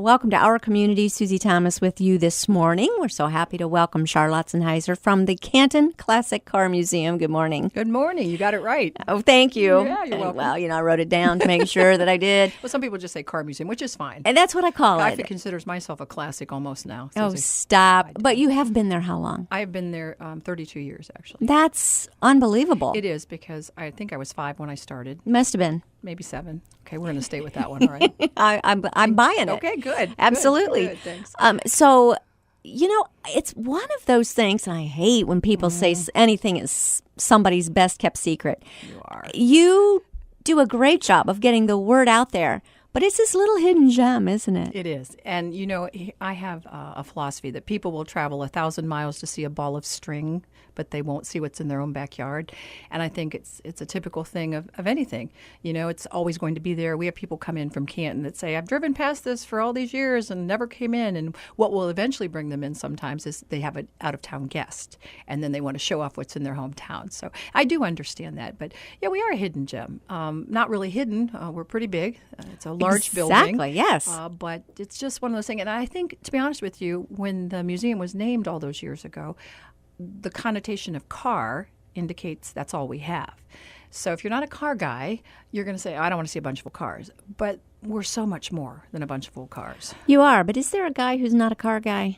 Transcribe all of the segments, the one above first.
Welcome to our community. Susie Thomas with you this morning. We're so happy to welcome Charlotte Sennheiser from the Canton Classic Car Museum. Good morning. Good morning. You got it right. Oh, thank you. Yeah, you're welcome. Well, I wrote it down to make sure that I did. Well, some people just say car museum, which is fine. And that's what I call I it. considers myself a classic almost now. Oh, Susie. stop. But you have been there how long? I have been there 32 years, actually. That's unbelievable. It is, because I think I was 5 when I started. Must have been. Maybe 7. Okay, we're going to stay with that one, all right? I'm buying it. Okay, good. Absolutely. Good, thanks. So, it's one of those things, and I hate when people say anything is somebody's best kept secret. You are. You do a great job of getting the word out there, but it's this little hidden gem, isn't it? It is. And, I have a philosophy that people will travel 1,000 miles to see a ball of string, but they won't see what's in their own backyard. And I think it's a typical thing of anything. It's always going to be there. We have people come in from Canton that say, I've driven past this for all these years and never came in. And what will eventually bring them in sometimes is they have an out-of-town guest, and then they want to show off what's in their hometown. So I do understand that. But, yeah, we are a hidden gem. Not really hidden. We're pretty big. It's a large building. Exactly, yes. But it's just one of those things. And I think, to be honest with you, when the museum was named all those years ago, the connotation of car indicates that's all we have. So if you're not a car guy, you're going to say, I don't want to see a bunch of old cars. But we're so much more than a bunch of old cars. You are, but is there a guy who's not a car guy?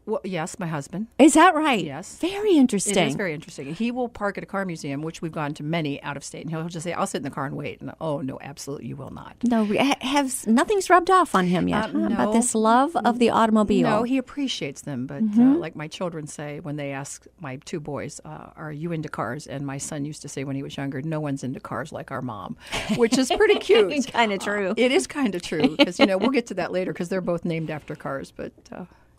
Well, yes, my husband. Is that right? Yes. Very interesting. It is very interesting. He will park at a car museum, which we've gone to many out of state, and he'll just say, I'll sit in the car and wait. And, oh, no, absolutely, you will not. No, nothing's rubbed off on him yet No. about this love of the automobile. No, he appreciates them. But like my children say when they ask my 2 boys, are you into cars? And my son used to say when he was younger, no one's into cars like our mom, which is pretty cute. Kind of true. It is kind of true because, we'll get to that later because they're both named after cars. But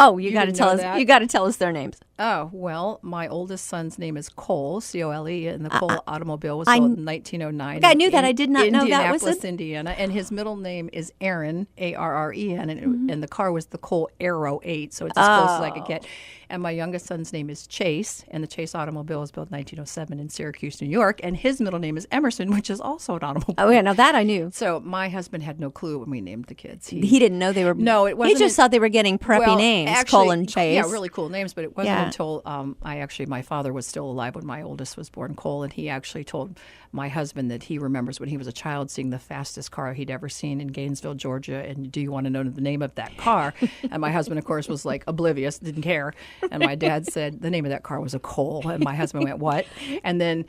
you got to tell us. that? You got to tell us their names. Oh, well, my oldest son's name is Cole, C-O-L-E, and the Cole automobile was built in 1909. I knew that. I did not know that was Indianapolis, Indiana. And his middle name is Aaron, A-R-R-E-N, and the car was the Cole Aero 8, so it's as close as I could get. And my youngest son's name is Chase, and the Chase automobile was built in 1907 in Syracuse, New York, and his middle name is Emerson, which is also an automobile. Oh, yeah, now that I knew. So my husband had no clue when we named the kids. He didn't know they were. No, it wasn't. He just thought they were getting preppy names, actually, Cole and Chase. Yeah, really cool names, but it wasn't Yeah. until my father was still alive when my oldest was born, Cole, and he actually told my husband that he remembers when he was a child seeing the fastest car he'd ever seen in Gainesville, Georgia, and do you want to know the name of that car? And my husband, of course, was like oblivious, didn't care. And my dad said the name of that car was a Cole, and my husband went, what? And then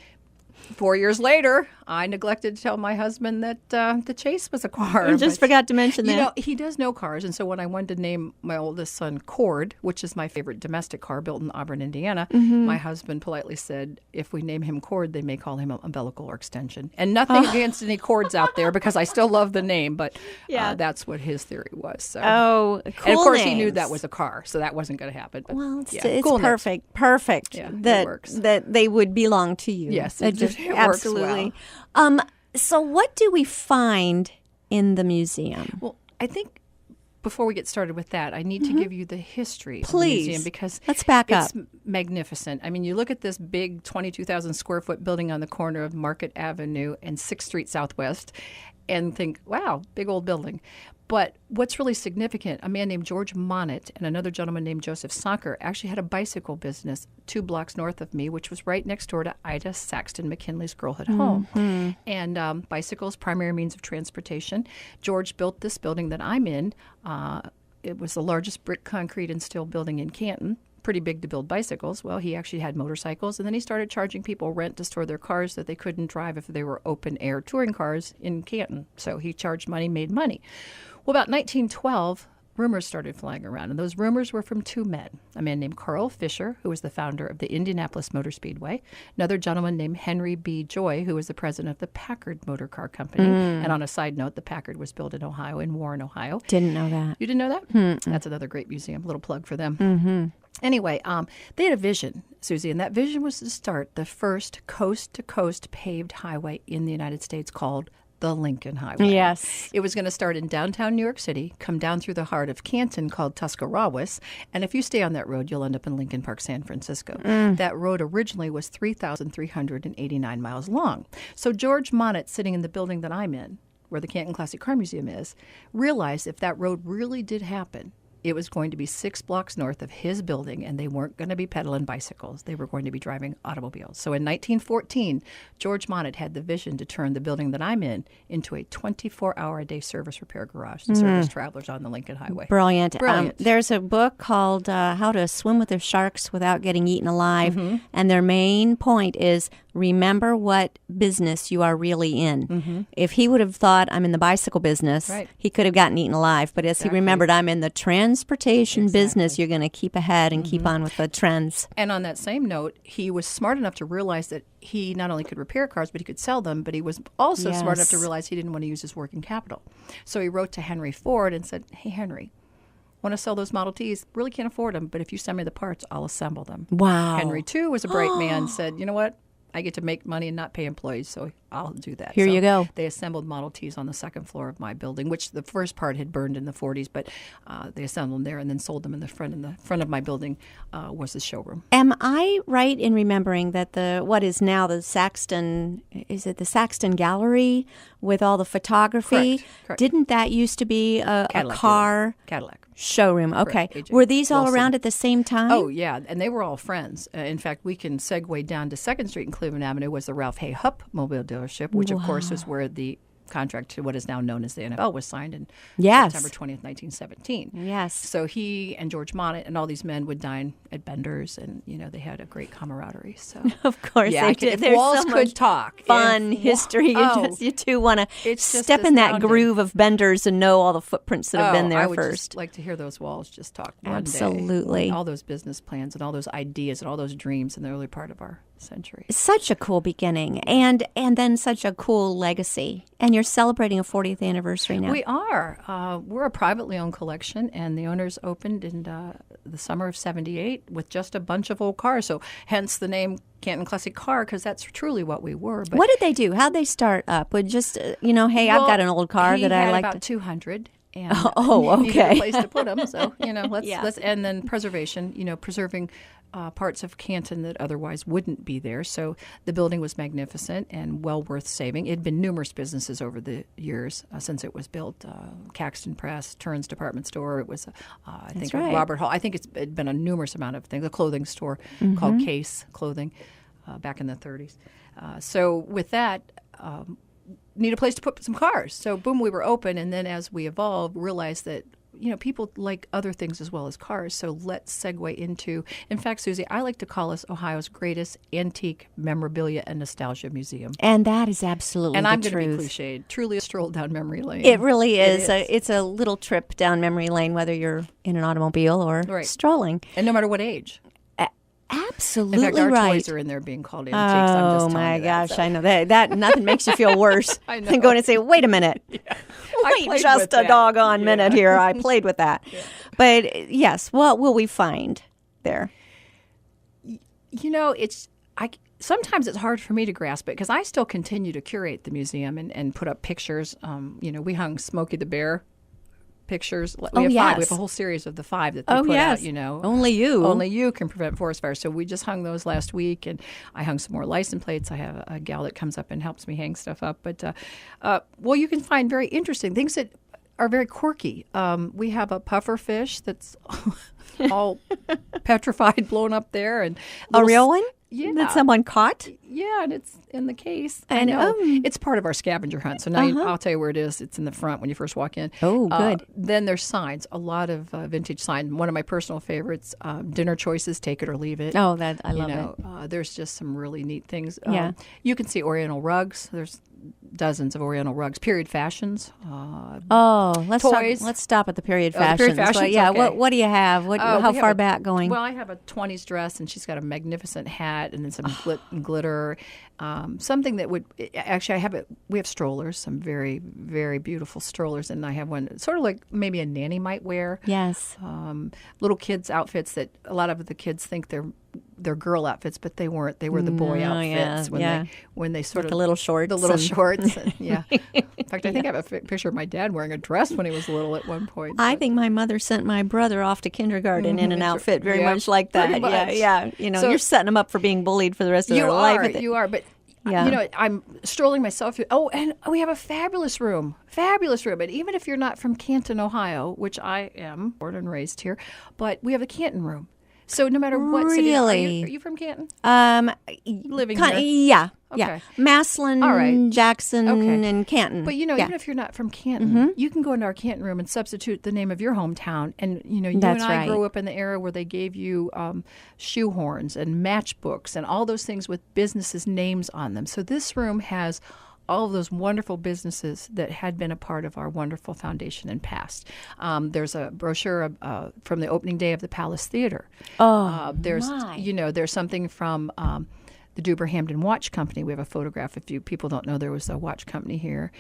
4 years later, I neglected to tell my husband that the Chase was a car. You just forgot to mention that. He does know cars, and so when I wanted to name my oldest son Cord, which is my favorite domestic car built in Auburn, Indiana, my husband politely said, if we name him Cord, they may call him umbilical or extension. And nothing against any Cords out there, because I still love the name, but that's what his theory was. So. Oh, cool. And of course, names. he knew that was a car, so that wasn't going to happen. But, Well, it's cool perfect. names. Perfect. Yeah, it that works. that they would belong to you. Yes, It it works absolutely. So, what do we find in the museum? Well, I think before we get started with that, I need to give you the history of the Please. museum because Let's back up. It's magnificent. I mean, you look at this big 22,000 square foot building on the corner of Market Avenue and 6th Street Southwest and think, wow, big old building. But what's really significant, a man named George Monnet and another gentleman named Joseph Sonker actually had a bicycle business 2 blocks north of me, which was right next door to Ida Saxton McKinley's girlhood home. And bicycles, primary means of transportation. George built this building that I'm in. It was the largest brick, concrete, and steel building in Canton. Pretty big to build bicycles. Well, he actually had motorcycles, and then he started charging people rent to store their cars that they couldn't drive if they were open-air touring cars in Canton. So he charged money, made money. Well, about 1912, rumors started flying around, and those rumors were from 2 men. A man named Carl Fisher, who was the founder of the Indianapolis Motor Speedway, another gentleman named Henry B. Joy, who was the president of the Packard Motor Car Company. And on a side note, the Packard was built in Ohio, in Warren, Ohio. Didn't know that. You didn't know that? That's another great museum. Little plug for them. Anyway, they had a vision, Susie, and that vision was to start the first coast-to-coast paved highway in the United States called the Lincoln Highway. Yes. It was going to start in downtown New York City, come down through the heart of Canton called Tuscarawas, and if you stay on that road, you'll end up in Lincoln Park, San Francisco. That road originally was 3,389 miles long. So George Monnet, sitting in the building that I'm in, where the Canton Classic Car Museum is, realized if that road really did happen, it was going to be 6 blocks north of his building, and they weren't going to be pedaling bicycles. They were going to be driving automobiles. So in 1914, George Monnet had the vision to turn the building that I'm in into a 24-hour-a-day service repair garage to service travelers on the Lincoln Highway. Brilliant. Brilliant. There's a book called How to Swim with the Sharks Without Getting Eaten Alive, and their main point is remember what business you are really in. If he would have thought, I'm in the bicycle business, he could have gotten eaten alive. But as he remembered, I'm in the transportation business, you're going to keep ahead and keep on with the trends. And on that same note, he was smart enough to realize that he not only could repair cars, but he could sell them. But he was also smart enough to realize he didn't want to use his working capital. So he wrote to Henry Ford and said, hey, Henry, want to sell those Model Ts, really can't afford them, but if you send me the parts, I'll assemble them. Wow. Henry, too, was a bright man, said, you know what? I get to make money and not pay employees, so I'll do that. Here you go. They assembled Model Ts on the second floor of my building, which the first part had burned in the 40s, but they assembled them there and then sold them in the front. In the front of my building was the showroom. Am I right in remembering that what is now the Saxton, is it the Saxton Gallery with all the photography? Correct. Didn't that used to be a car Cadillac showroom? Okay. Correct. Were these all Wilson. around at the same time? Oh, yeah, and they were all friends. In fact, we can segue down to 2nd Street and Cleveland Avenue was the Ralph Hay Hupp mobile dealership, which, of course, was where the contract to what is now known as the NFL was signed in September 20th, 1917. Yes. So he and George Monnet and all these men would dine at Bender's, and, they had a great camaraderie. So Of course they did. If There's walls so could much talk. fun history. You two want to step in that astounding. groove of Bender's and know all the footprints that have been there I would first. just like to hear those walls just talk one Absolutely. day. All those business plans and all those ideas and all those dreams in the early part of our century. Such a cool beginning, and then such a cool legacy. And you're celebrating a 40th anniversary now. We are. We're a privately owned collection, and the owners opened in the summer of '78 with just a bunch of old cars. So hence the name Canton Classic Car, because that's truly what we were. But what did they do? How'd they start up? With just, hey, I've got an old car that I like about to... 200. And okay. needed a place to put them. So, let's and then preservation, preserving parts of Canton that otherwise wouldn't be there. So the building was magnificent and well worth saving. It had been numerous businesses over the years since it was built. Caxton Press, Turn's Department Store. It was, I think, Robert Hall. I think it's been a numerous amount of things. A clothing store called Case Clothing back in the 30s. So with that... need a place to put some cars. So boom, we were open, and then as we evolved, realized that people like other things as well as cars. So let's segue into. In fact, Susie, I like to call us Ohio's greatest antique memorabilia and nostalgia museum. And that is absolutely and the I'm truth. going to be cliched. Truly a stroll down memory lane. It really is. It's a little trip down memory lane, whether you're in an automobile or strolling. And no matter what age. Absolutely in fact, our right. toys are in there being called antiques. I'm just my telling you that, gosh, so. I know that nothing makes you feel worse than going and say, "Wait a minute, wait just a doggone minute here. I played with that." But yes, what will we find there? Sometimes it's hard for me to grasp it because I still continue to curate the museum and put up pictures. We hung Smokey the Bear pictures. We have a whole series of the 5 that they put out, Only you can prevent forest fires. So we just hung those last week, and I hung some more license plates. I have a gal that comes up and helps me hang stuff up. But, you can find very interesting things that are very quirky. We have a puffer fish that's all petrified, blown up there. And a real one? Yeah. That someone caught? Yeah, and it's in the case. I know. It's part of our scavenger hunt. So now I'll tell you where it is. It's in the front when you first walk in. Oh, good. Then there's signs, a lot of vintage signs. One of my personal favorites, dinner choices, take it or leave it. Oh, that I love it. There's just some really neat things. Yeah. You can see Oriental rugs. There's dozens of Oriental rugs. Period fashions. Let's stop at the period fashions. The period fashions, okay. What do you have? How far back going? Well, I have a 20s dress, and she's got a magnificent hat, and then some glitter. Something that would actually we have strollers, some very, very beautiful strollers, and I have one sort of like maybe a nanny might wear. Yes. Little kids' outfits that a lot of the kids think they're girl outfits, but they weren't. They were the boy outfits when they sort with of the little shorts. The little shorts. And, yeah. In fact, I think I have a picture of my dad wearing a dress when he was little at one point. I think my mother sent my brother off to kindergarten in an outfit very much like that. Much. Yeah. So, you're setting them up for being bullied for the rest of their life. You are, but Yeah. I'm strolling myself through. Oh, and we have a fabulous room. And even if you're not from Canton, Ohio, which I am, born and raised here, but we have a Canton room. So no matter what city, are you from Canton? Living here? Yeah. Okay. Yeah. Maslin, All right. Jackson, Okay. and Canton. But, even if you're not from Canton, you can go into our Canton room and substitute the name of your hometown. And, you That's and I right. grew up in the era where they gave you shoehorns and matchbooks and all those things with businesses' names on them. So this room has all of those wonderful businesses that had been a part of our wonderful foundation in past. There's a brochure from the opening day of the Palace Theater. There's something from the Duber-Hamden Watch Company. We have a photograph. If you people don't know, there was a watch company here.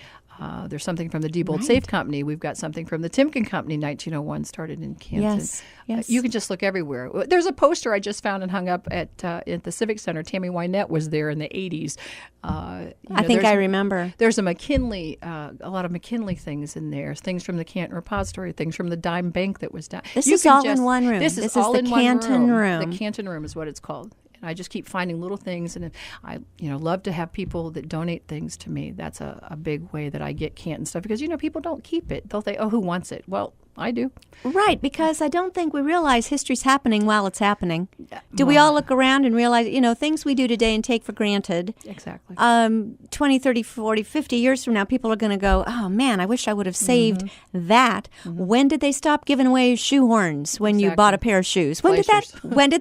There's something from the Diebold Safe Company. We've got something from the Timken Company, 1901, started in Kansas. Yes. You can just look everywhere. There's a poster I just found and hung up at the Civic Center. Tammy Wynette was there in the 80s. I think I remember. There's a McKinley, a lot of McKinley things in there. Things from the Canton Repository, things from the Dime Bank that was down. This is all in one room. This is all the in Canton one room. The Canton room is what it's called. And I just keep finding little things, and I, love to have people that donate things to me. That's a big way that I get Canton stuff because people don't keep it. They'll say, "Oh, who wants it?" Well, I do. Right, because I don't think we realize history's happening while it's happening. Do we all look around and realize, things we do today and take for granted? Exactly. 20, 30, 40, 50 years from now, people are going to go, oh, man, I wish I would have saved that. When did they stop giving away shoehorns when you bought a pair of shoes? When did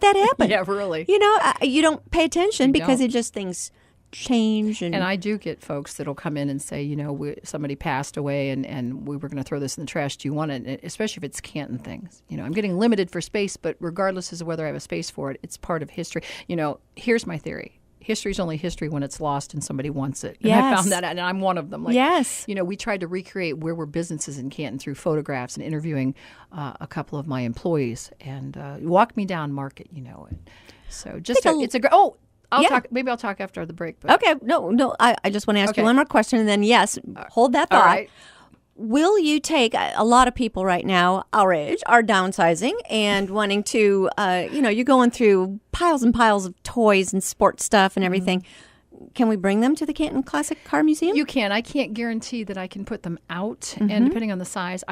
that happen? Yeah, really. You don't pay attention because it just things change. And I do get folks that'll come in and say, somebody passed away and we were going to throw this in the trash. Do you want it? And especially if it's Canton things. I'm getting limited for space, but regardless of whether I have a space for it, it's part of history. Here's my theory. History's only history when it's lost and somebody wants it. And I found that out, and I'm one of them. Yes. We tried to recreate where were businesses in Canton through photographs and interviewing a couple of my employees. And walk me down Market, So just it's a great... Oh, Maybe I'll talk after the break. But. Okay. No. I just want to ask you one more question, and then yes, hold that thought. All right. Will you take a lot of people right now our age are downsizing and wanting to, you're going through piles and piles of toys and sports stuff and everything. Can we bring them to the Canton Classic Car Museum? You can. I can't guarantee that I can put them out, and depending on the size,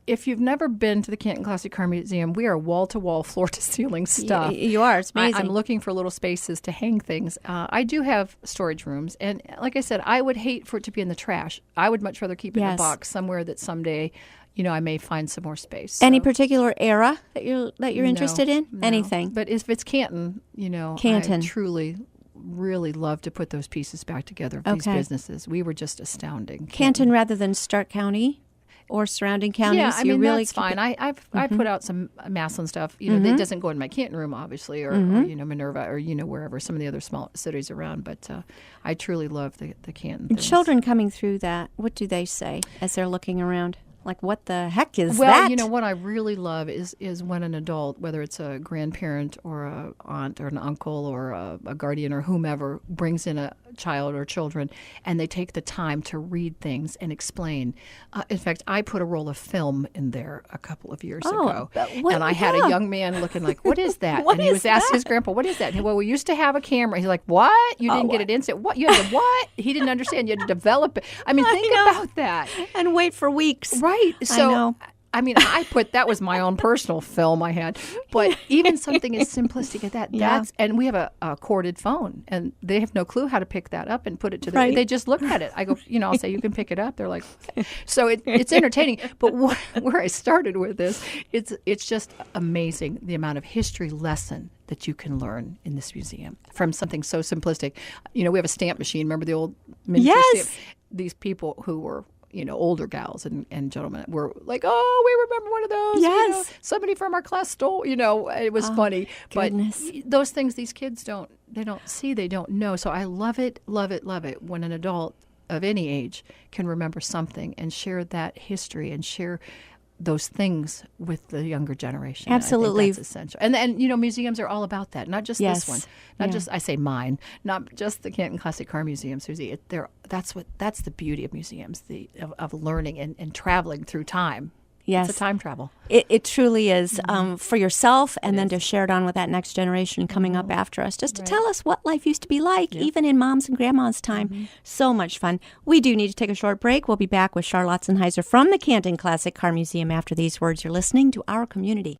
if you've never been to the Canton Classic Car Museum, we are wall-to-wall, floor-to-ceiling stuff. You are. It's amazing. I'm looking for little spaces to hang things. I do have storage rooms. And like I said, I would hate for it to be in the trash. I would much rather keep it in a box somewhere that someday, I may find some more space. So. Any particular era that you're interested in? No. Anything? But if it's Canton, Canton. I truly really love to put those pieces back together of these businesses. We were just astounding. Canton rather than Stark County? Or surrounding counties? Yeah, I mean, that's fine. I put out some Maslin stuff. That doesn't go in my Canton room, obviously, or Minerva, or wherever, some of the other small cities around. But I truly love the Canton things. Children coming through that, what do they say as they're looking around? Like, what the heck is that? Well, what I really love is when an adult, whether it's a grandparent or a aunt or an uncle or a guardian or whomever, brings in a child or children, and they take the time to read things and explain. In fact, I put a roll of film in there a couple of years ago, and I had a young man looking like, "What is that?" And he was asking his grandpa, "What is that?" And, well, we used to have a camera. He's like, "What? You didn't get it instant? What? You had to what?" He didn't understand. You had to develop it. I mean, think about that. And wait for weeks. Right. So, I mean, that was my own personal film I had. But even something as simplistic as that, and we have a corded phone, and they have no clue how to pick that up and put it to they just look at it. I go, I'll say, you can pick it up. They're like, so it's entertaining. But where I started with this, it's just amazing the amount of history lesson that you can learn in this museum from something so simplistic. We have a stamp machine. Remember the old miniature stamp? These people who were older gals and gentlemen were like, oh, we remember one of those. Yes. Somebody from our class stole, it was funny. Goodness. But those things these kids don't see, they don't know. So I love it when an adult of any age can remember something and share that history and share those things with the younger generation. Absolutely. I think that's essential. And museums are all about that. Not just this one. Not just, I say mine, not just the Canton Classic Car Museum, Susie. That's the beauty of museums, of learning and traveling through time. Yes. It's a time travel. It truly is, for yourself, and then to share it on with that next generation coming up after us, just to tell us what life used to be like, even in Mom's and Grandma's time. So much fun. We do need to take a short break. We'll be back with Charlotte Sennheiser from the Canton Classic Car Museum after these words. You're listening to Our Community.